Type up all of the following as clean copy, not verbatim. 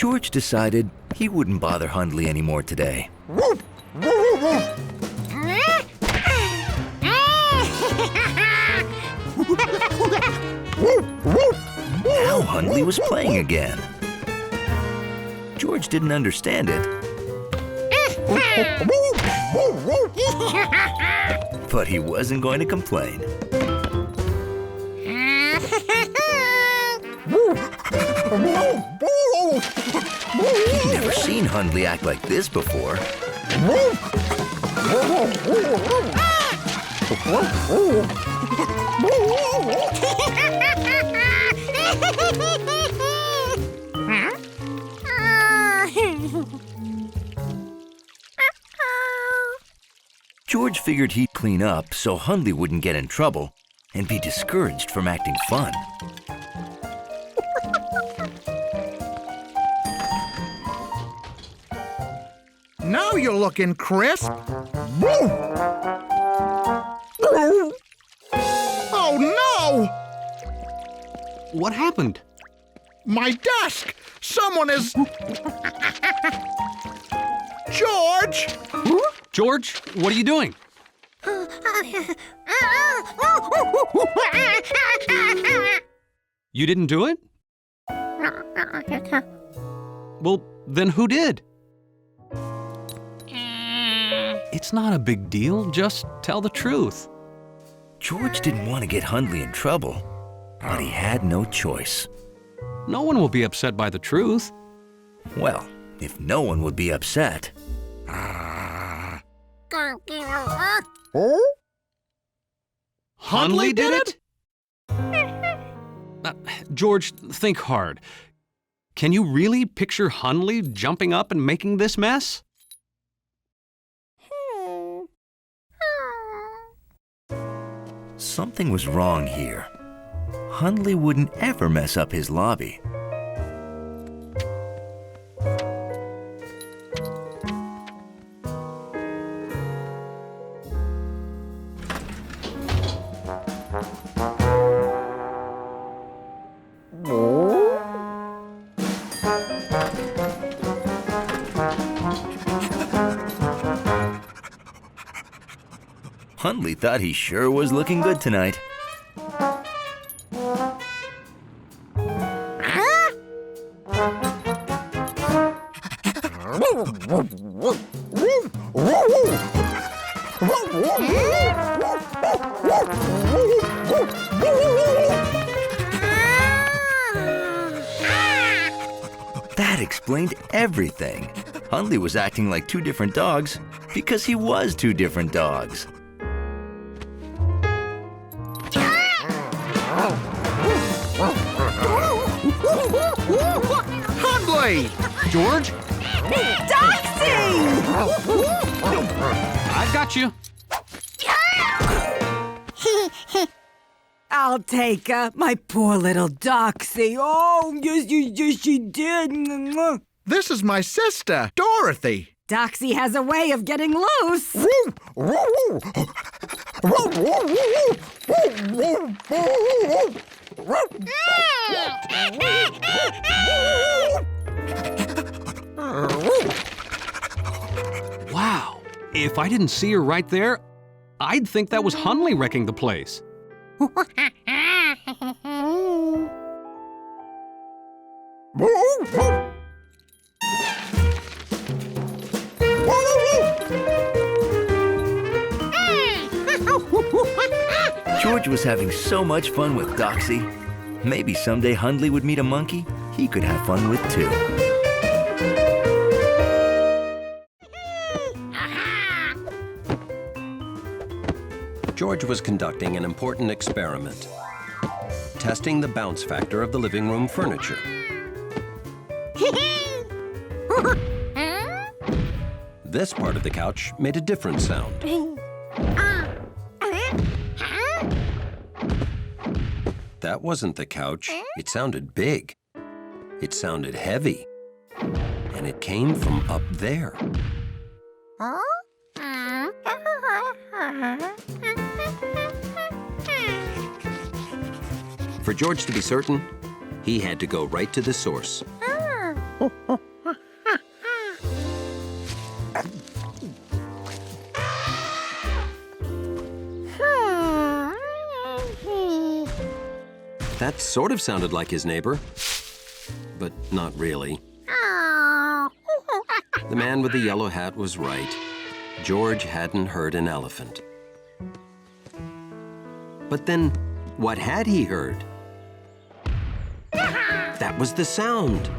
George decided he wouldn't bother Hundley anymore today. Now Hundley was playing again. George didn't understand it, but he wasn't going to complain. He'd never seen Hundley act like this before. George figured he'd clean up so Hundley wouldn't get in trouble and be discouraged from acting fun. Now you're looking crisp. Oh, no! What happened? My desk! Someone is... George! George, what are you doing? You didn't do it? Well, then who did? It's not a big deal. Just tell the truth. George didn't want to get Hundley in trouble, but he had no choice. No one will be upset by the truth. Well, if no one would be upset. Hundley did it? George, think hard. Can you really picture Hundley jumping up and making this mess? Something was wrong here. Hundley wouldn't ever mess up his lobby. Hundley thought he sure was looking good tonight. That explained everything. Hundley was acting like two different dogs because he was two different dogs. Hundley! George? Doxy! I got you. I'll take her, my poor little Doxy. Oh, yes, she did. This is my sister, Dorothy. Doxy has a way of getting loose. Wow. If I didn't see her right there, I'd think that was Hundley wrecking the place. George was having so much fun with Doxy. Maybe someday Hundley would meet a monkey he could have fun with too. George was conducting an important experiment, testing the bounce factor of the living room furniture. This part of the couch made a different sound. That wasn't the couch. It sounded big. It sounded heavy. And it came from up there. For George to be certain, he had to go right to the source. That sort of sounded like his neighbor, but not really. The man with the yellow hat was right. George hadn't heard an elephant. But then, what had he heard? That was the sound.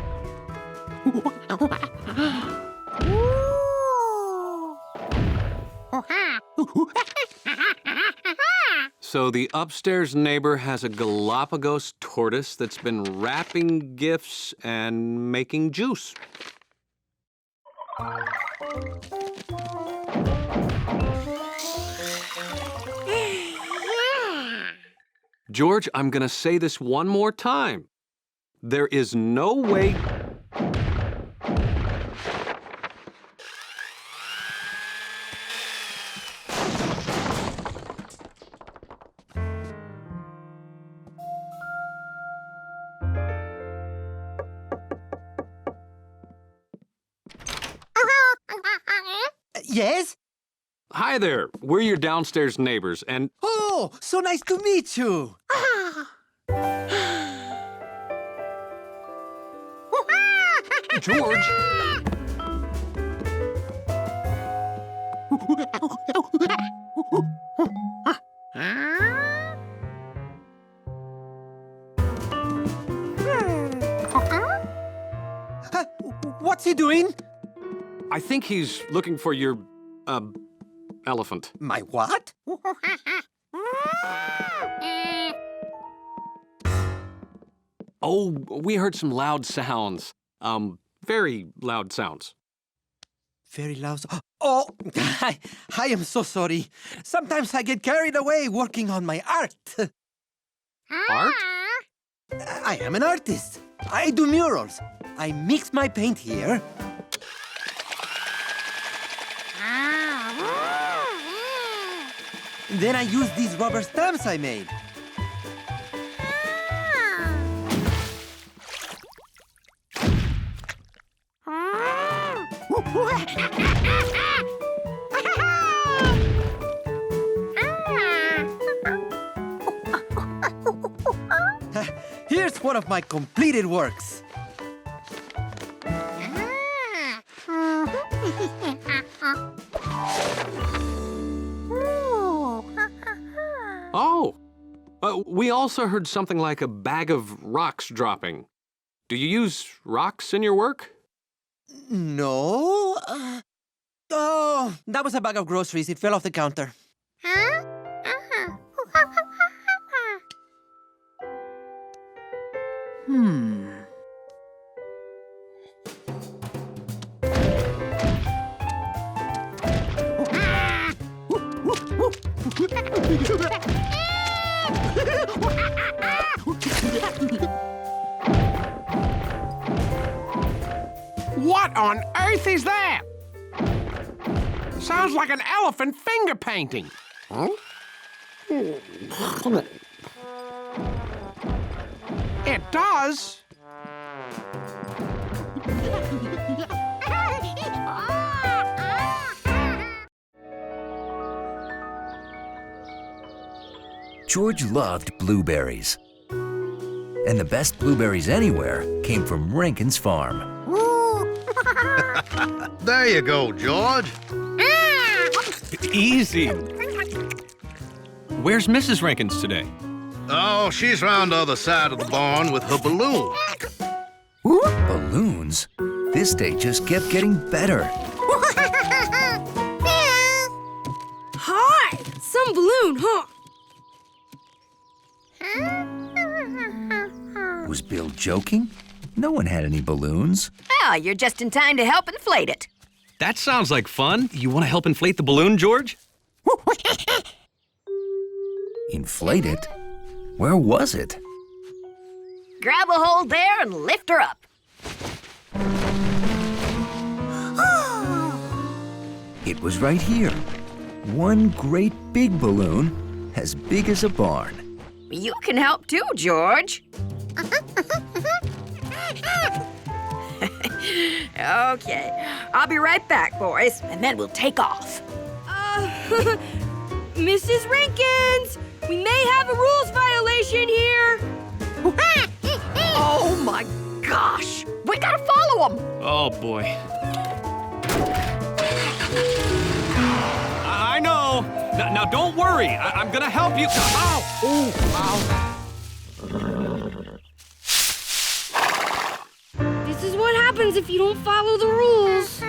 So the upstairs neighbor has a Galapagos tortoise that's been wrapping gifts and making juice. George, I'm gonna say this one more time. There is no way... Yes? Hi there, we're your downstairs neighbors, and... Oh, so nice to meet you. George! What's he doing? I think he's looking for your, elephant. My what? Oh, we heard some loud sounds. Very loud sounds. Very loud. Oh, I am so sorry. Sometimes I get carried away working on my art. Art? I am an artist. I do murals. I mix my paint here. Then I use these rubber stamps I made. Here's one of my completed works. Oh, we also heard something like a bag of rocks dropping. Do you use rocks in your work? No. Oh, that was a bag of groceries. It fell off the counter. What on earth is that? Sounds like an elephant finger painting. Huh? It does. George loved blueberries. And the best blueberries anywhere came from Rankin's farm. There you go, George. Easy. Where's Mrs. Rankins today? Oh, she's round the other side of the barn with her balloon. Balloons? This day just kept getting better. Hi! Some balloon, huh? Was Bill joking? No one had any balloons. Oh, you're just in time to help inflate it. That sounds like fun. You want to help inflate the balloon, George? Inflate it? Where was it? Grab a hold there and lift her up. It was right here. One great big balloon, as big as a barn. You can help too, George. Okay, I'll be right back, boys, and then we'll take off. Mrs. Rinkins, we may have a rules violation here. Oh my gosh! We gotta follow them! Oh, boy. I know. Now, don't worry. I'm gonna help you. Ow! This is what happens if you don't follow the rules.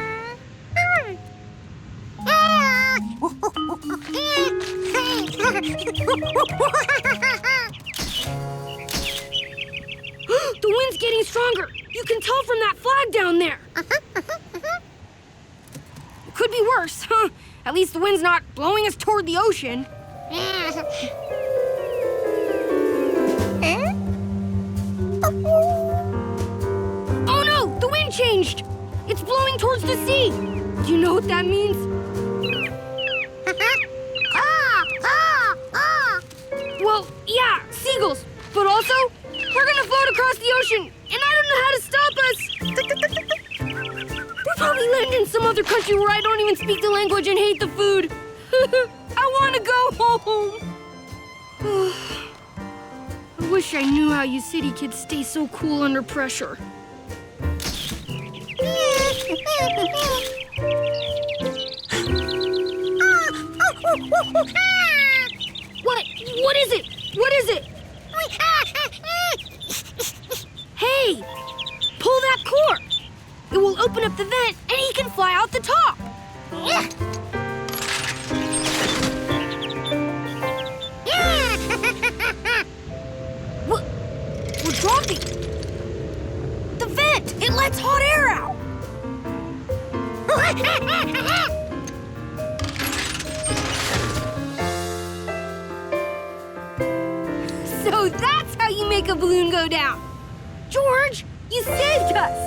The wind's getting stronger. You can tell from that flag down there. It could be worse, huh? At least the wind's not blowing us toward the ocean. Oh no! The wind changed! It's blowing towards the sea. Do you know what that means? Well, yeah, seagulls. But also, we're gonna float across the ocean, and I don't know how to stop us. We'll probably land in some other country where I don't even speak the language and hate the food. I want to go home. I wish I knew how you city kids stay so cool under pressure. What is it? What is it? Hey, pull that cord. It will open up the vent and he can fly out the top. We're dropping. The vent, it lets hot air out. So that's how you make a balloon go down. George, you saved us.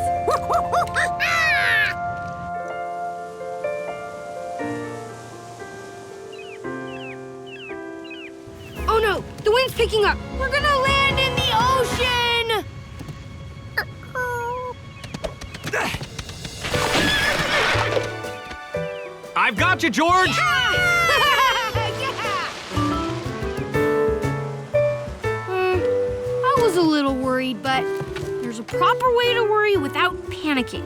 Oh no, the wind's picking up. We're gonna land in the ocean. I've got you, George! I was a little worried, but there's a proper way to worry without panicking.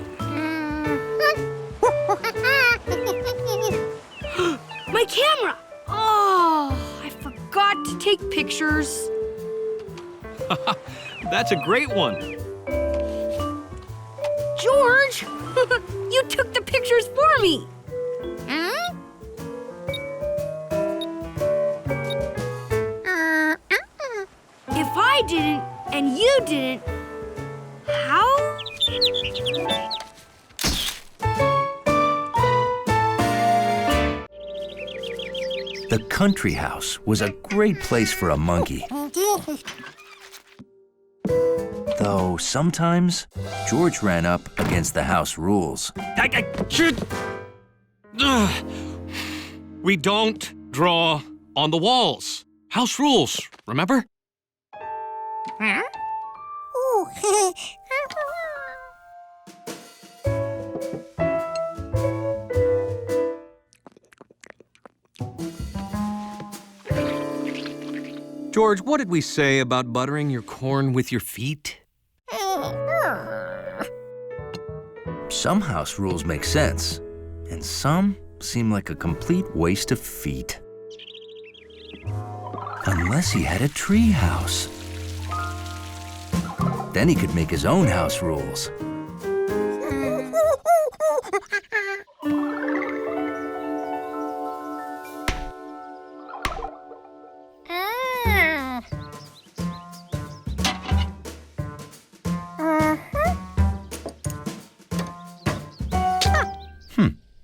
My camera! Oh, I forgot to take pictures. That's a great one. George, you took the pictures for me. If I didn't and you didn't, how? The country house was a great place for a monkey. Though sometimes George ran up against the house rules. We don't draw on the walls. House rules, remember? George, what did we say about buttering your corn with your feet? Some house rules make sense, and some seem like a complete waste of feet. Unless he had a tree house. Then he could make his own house rules.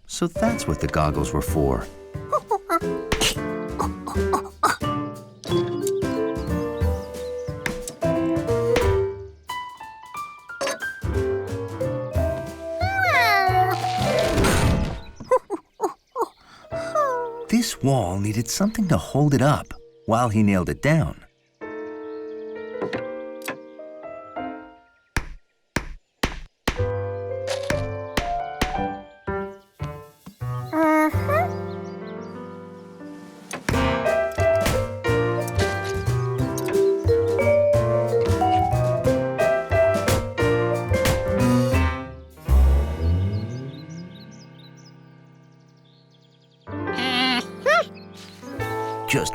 So that's what the goggles were for. This wall needed something to hold it up while he nailed it down.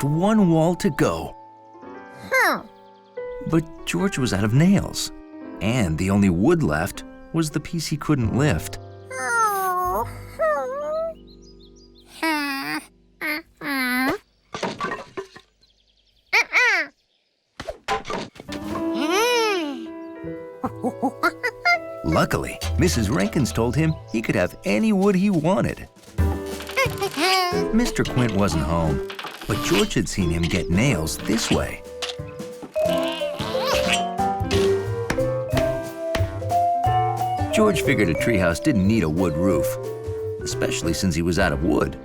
one wall to go. But George was out of nails, and the only wood left was the piece he couldn't lift. Luckily, Mrs. Rankins told him he could have any wood he wanted. Mr. Quint wasn't home, but George had seen him get nails this way. George figured a treehouse didn't need a wood roof, especially since he was out of wood.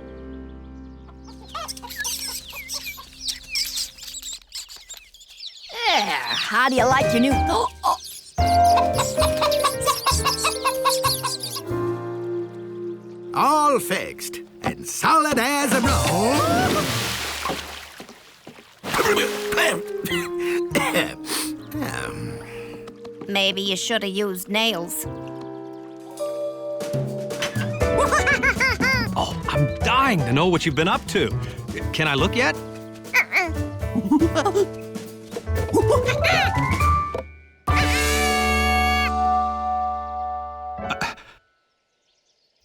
How do you like your new... All fixed and solid as a roll. Maybe you should have used nails. Oh, I'm dying to know what you've been up to. Can I look yet?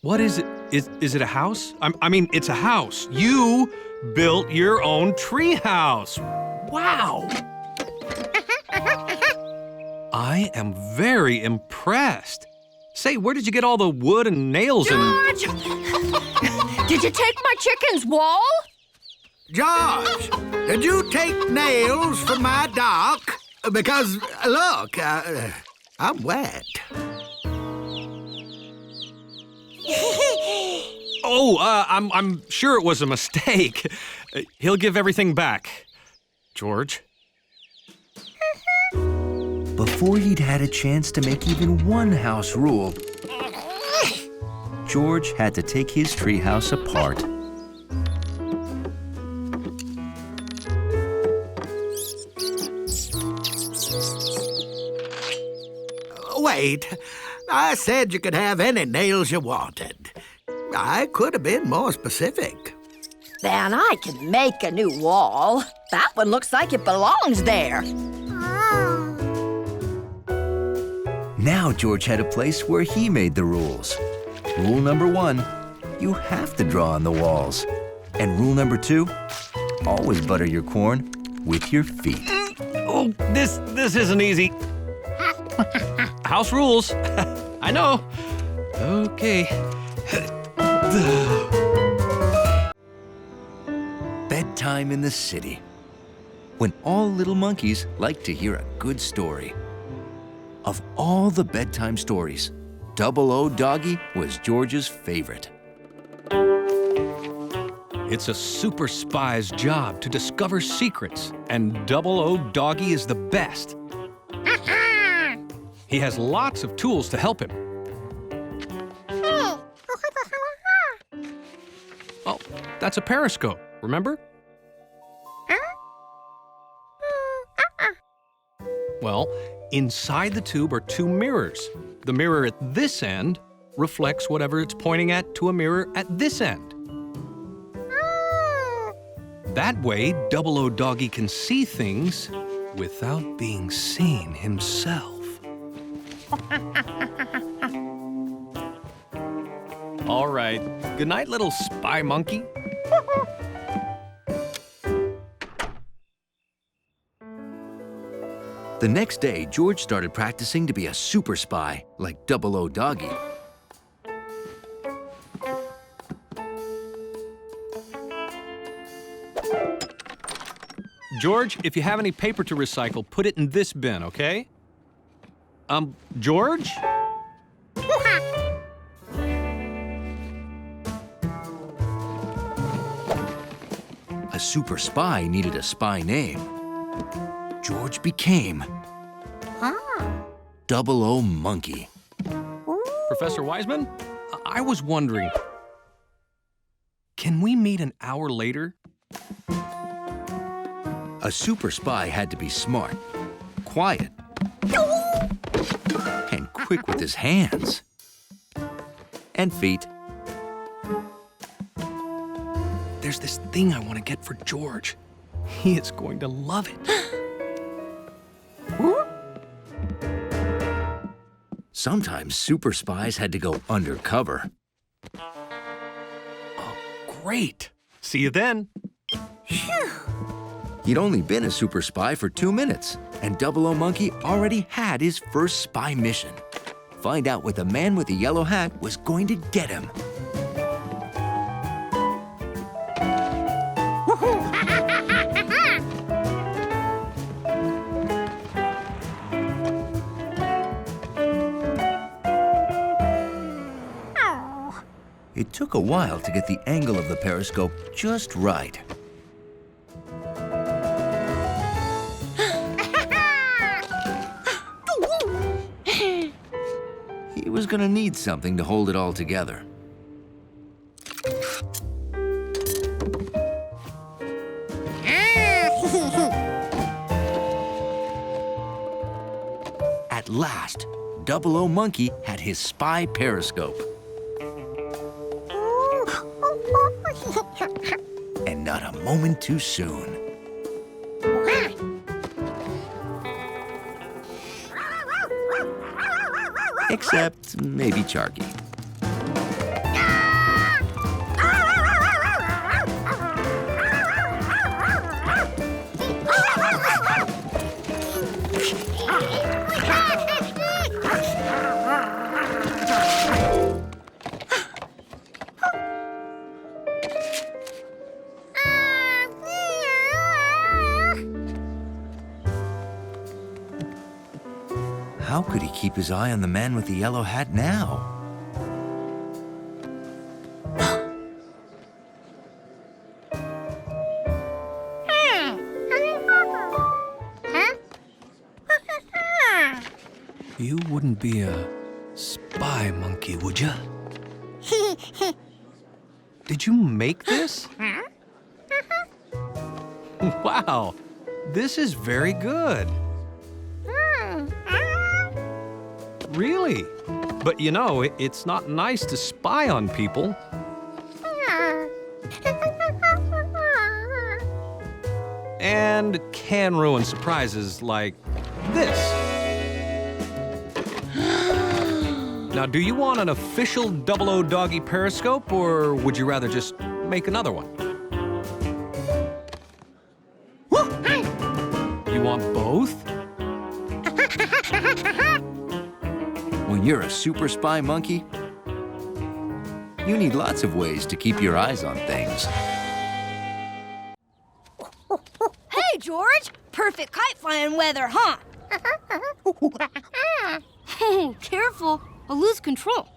What is it? Is it a house? I mean, it's a house. You built your own tree house. Wow. I am very impressed. Say, where did you get all the wood and nails George! Did you take my chicken's wall? George, did you take nails from my dock? Because, look, I'm wet. Oh, I'm sure it was a mistake. He'll give everything back. George? Before he'd had a chance to make even one house rule, George had to take his treehouse apart. Wait, I said you could have any nails you wanted. I could have been more specific. Then I can make a new wall. That one looks like it belongs there. Now George had a place where he made the rules. Rule number 1, you have to draw on the walls. And rule number 2, always butter your corn with your feet. Oh, this isn't easy. House rules. I know. Okay. Bedtime in the city, when all little monkeys like to hear a good story. Of all the bedtime stories, Double O Doggy was George's favorite. It's a super spy's job to discover secrets, and Double O Doggy is the best. He has lots of tools to help him. Oh, that's a periscope, remember? Well, inside the tube are 2 mirrors. The mirror at this end reflects whatever it's pointing at to a mirror at this end. That way, Double O Doggy can see things without being seen himself. All right. Good night, little spy monkey. The next day, George started practicing to be a super spy like Double O Doggy. George, if you have any paper to recycle, put it in this bin, okay? George? A super spy needed a spy name. George became Double O Monkey. Professor Wiseman, I was wondering, can we meet an hour later? A super spy had to be smart, quiet, and quick with his hands and feet. There's this thing I want to get for George. He is going to love it. Sometimes super spies had to go undercover. Oh, great. See you then. He'd only been a super spy for 2 minutes, and 00 Monkey already had his first spy mission. Find out what the man with the yellow hat was going to get him. It took a while to get the angle of the periscope just right. He was gonna need something to hold it all together. At last, 00 Monkey had his spy periscope. And not a moment too soon. Except maybe Charky. How could he keep his eye on the man with the yellow hat now? You wouldn't be a spy monkey, would you? Did you make this? Wow, this is very good. Really? But you know, it's not nice to spy on people. And can ruin surprises like this. Now, do you want an official 00 Doggy periscope, or would you rather just make another one? You want both? When you're a super spy monkey, you need lots of ways to keep your eyes on things. Hey, George! Perfect kite flying weather, huh? Oh, careful. I'll lose control.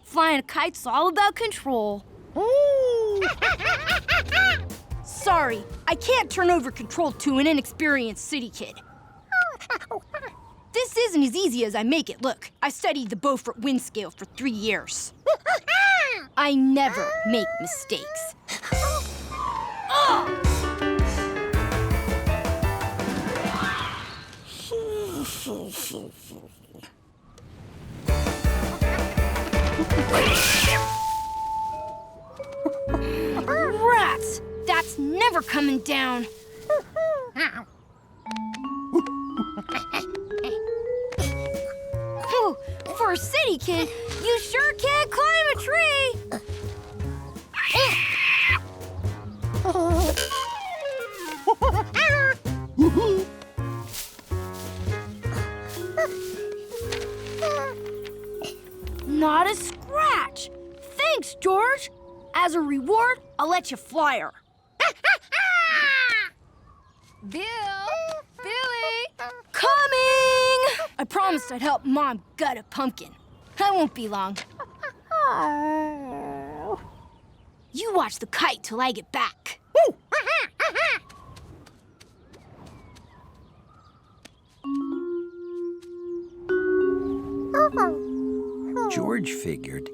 Flying a kite's all about control. Sorry, I can't turn over control to an inexperienced city kid. This isn't as easy as I make it look. I studied the Beaufort wind scale for 3 years. I never make mistakes. Rats! That's never coming down. Whew, for a city kid, you sure can climb a tree. Not a scratch. Thanks, George. As a reward, I'll let you fly her. Bill! Billy! Coming! I promised I'd help Mom gut a pumpkin. I won't be long. You watch the kite till I get back. George figured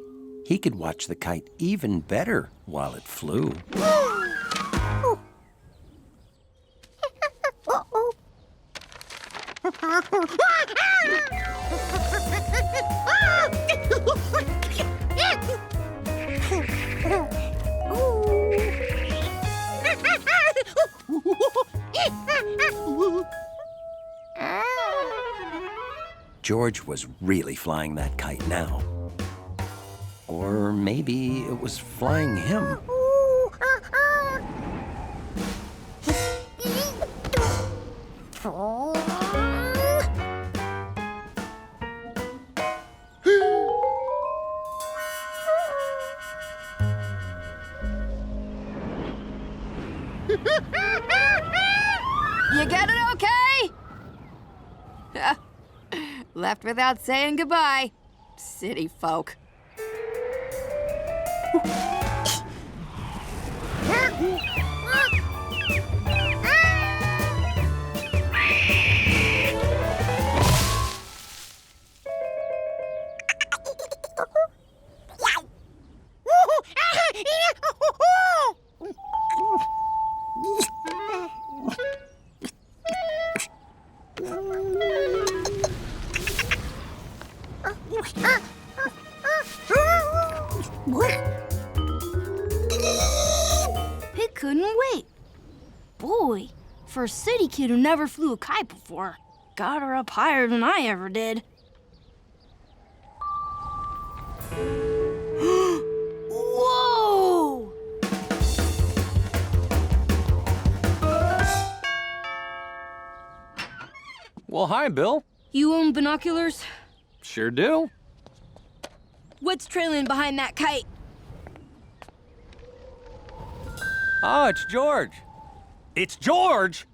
he could watch the kite even better while it flew. George was really flying that kite now. Or maybe it was flying him. You get it okay? Left without saying goodbye. City folk. It couldn't wait. Boy, for a city kid who never flew a kite before, got her up higher than I ever did. Whoa! Well, hi, Bill. You own binoculars? Sure do. What's trailing behind that kite? Oh, it's George. It's George?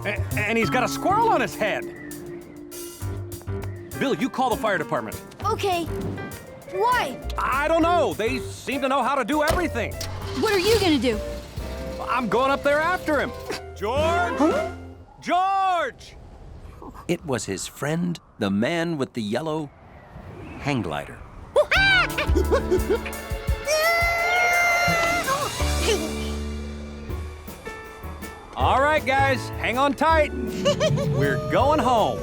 And he's got a squirrel on his head. Bill, you call the fire department. Okay. Why? I don't know. They seem to know how to do everything. What are you gonna do? I'm going up there after him. George! George! It was his friend, the man with the yellow hang glider. All right, guys, hang on tight. We're going home.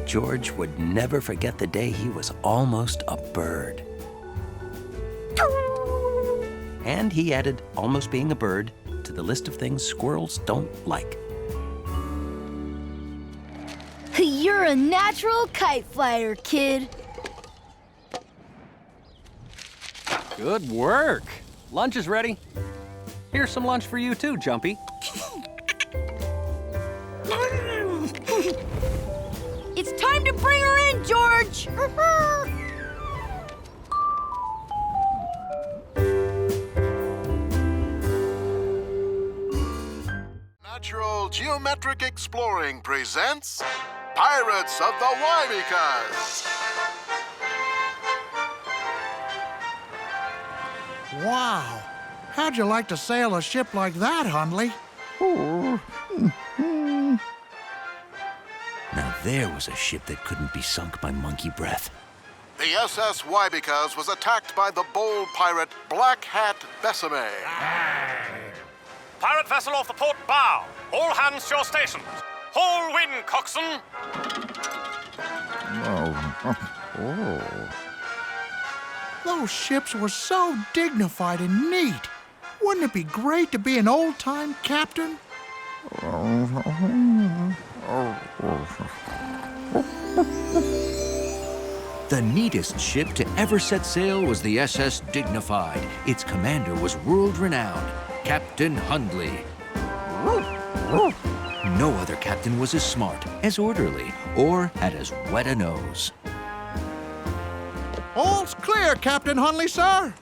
George would never forget the day he was almost a bird. And he added almost being a bird to the list of things squirrels don't like. You're a natural kite flyer, kid. Good work. Lunch is ready. Here's some lunch for you too, Jumpy. It's time to bring her in, George! Natural Geometric Exploring presents Pirates of the Wybecas. Wow. How'd you like to sail a ship like that, Hundley? Now there was a ship that couldn't be sunk by monkey breath. The SS Wybecas was attacked by the bold pirate Black Hat Besame. Pirate vessel off the port bow. All hands to your stations. Whole wind, coxswain. Those ships were so dignified and neat. Wouldn't it be great to be an old-time captain? The neatest ship to ever set sail was the SS Dignified. Its commander was world-renowned, Captain Hundley. No other captain was as smart, as orderly, or had as wet a nose. All's clear, Captain Hundley, sir.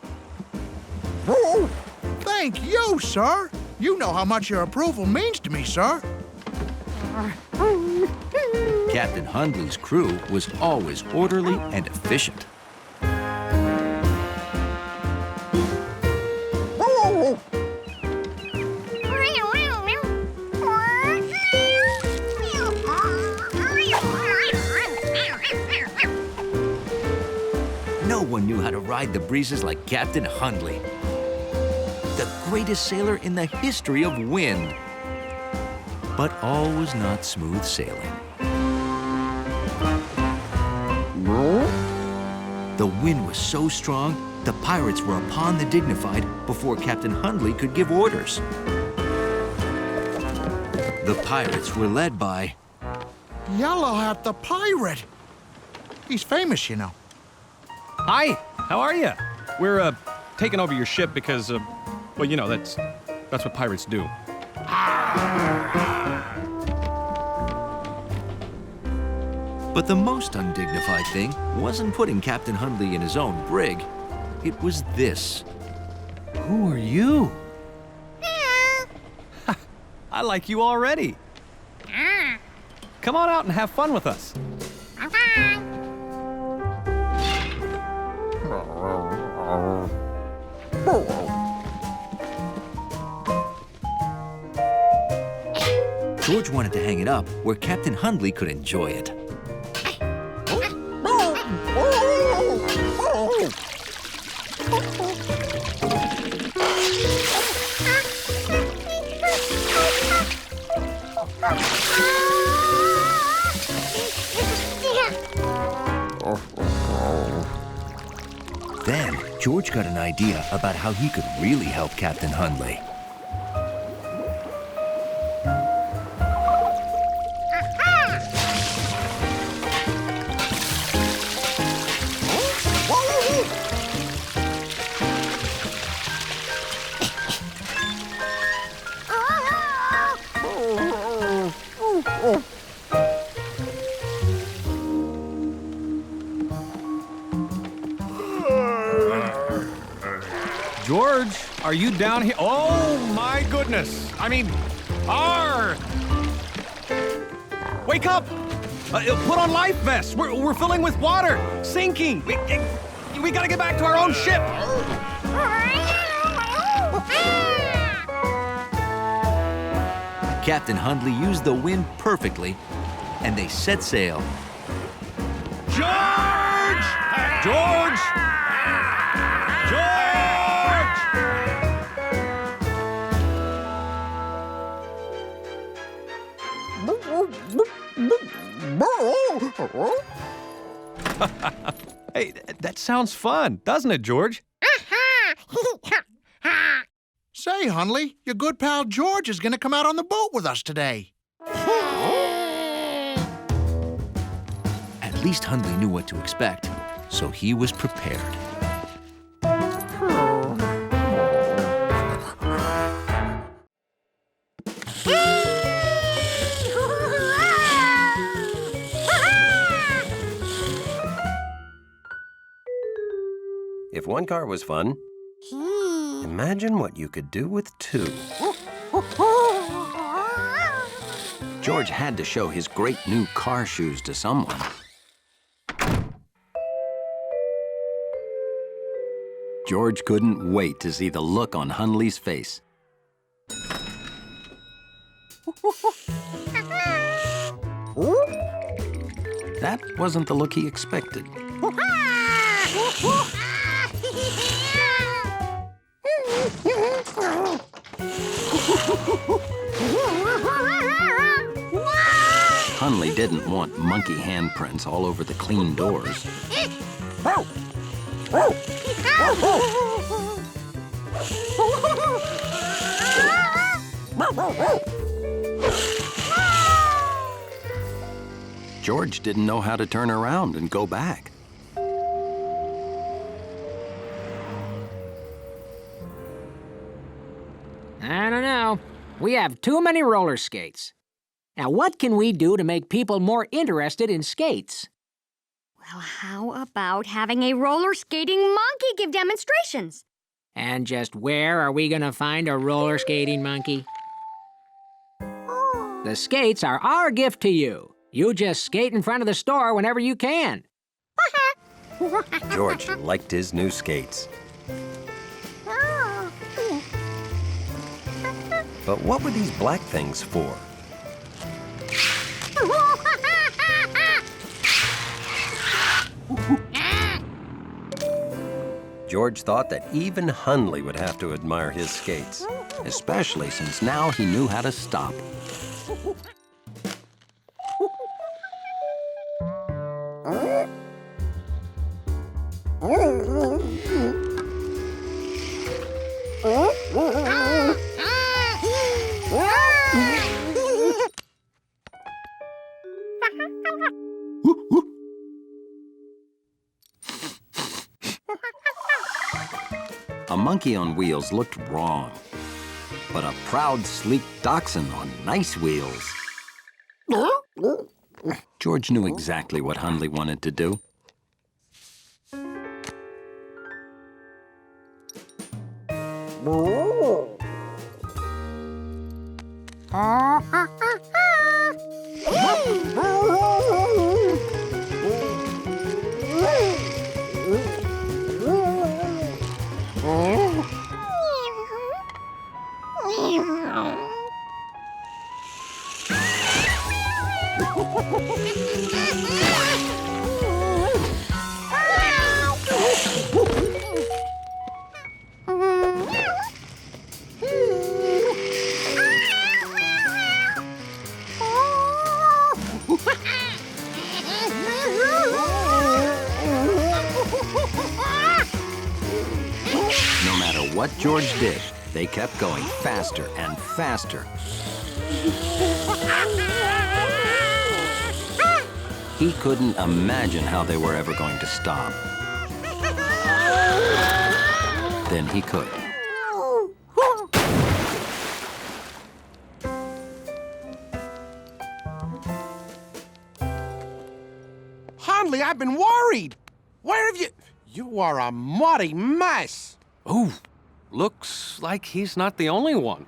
Thank you, sir. You know how much your approval means to me, sir. Captain Hundley's crew was always orderly and efficient. No one knew how to ride the breezes like Captain Hundley, the greatest sailor in the history of wind. But all was not smooth sailing. The wind was so strong, the pirates were upon the Dignified before Captain Hundley could give orders. The pirates were led by Yellow Hat the pirate. He's famous, you know. Hi, how are you? We're taking over your ship because, well, you know, that's what pirates do. But the most undignified thing wasn't putting Captain Hundley in his own brig. It was this. Who are you? I like you already. Come on out and have fun with us. George wanted to hang it up where Captain Hundley could enjoy it. Then, George got an idea about how he could really help Captain Hundley. George, are you down here? Oh, my goodness. I mean, Wake up! Put on life vests. We're filling with water. Sinking. We gotta get back to our own ship. Captain Hundley used the wind perfectly, and they set sail. George! George! George! Hey, that sounds fun, doesn't it, George? Say, Hundley, your good pal George is going to come out on the boat with us today. At least Hundley knew what to expect, so he was prepared. If one car was fun, imagine what you could do with two. George had to show his great new car shoes to someone. George couldn't wait to see the look on Hundley's face. That wasn't the look he expected. Hundley didn't want monkey handprints all over the clean doors. George didn't know how to turn around and go back. I don't know. We have too many roller skates. Now, what can we do to make people more interested in skates? Well, how about having a roller skating monkey give demonstrations? And just where are we gonna find a roller skating monkey? The skates are our gift to you. You just skate in front of the store whenever you can. George liked his new skates. But what were these black things for? George thought that even Hundley would have to admire his skates, especially since now he knew how to stop. A monkey on wheels looked wrong, but a proud, sleek dachshund on nice wheels. George knew exactly what Hundley wanted to do. No matter what George did, they kept going faster and faster. He couldn't imagine how they were ever going to stop. Then he could. Hundley, I've been worried. Where have you... You are a muddy mess. Ooh, looks like he's not the only one.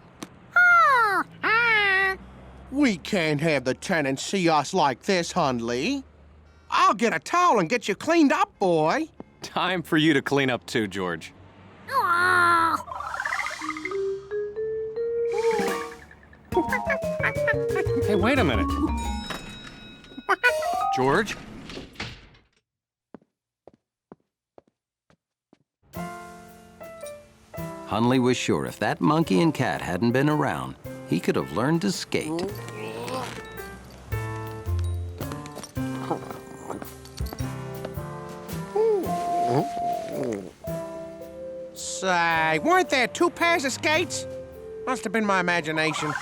We can't have the tenants see us like this, Hundley. I'll get a towel and get you cleaned up, boy. Time for you to clean up too, George. Hey, wait a minute. George? Hundley was sure if that monkey and cat hadn't been around, he could have learned to skate. Say, weren't there 2 pairs of skates? Must have been my imagination.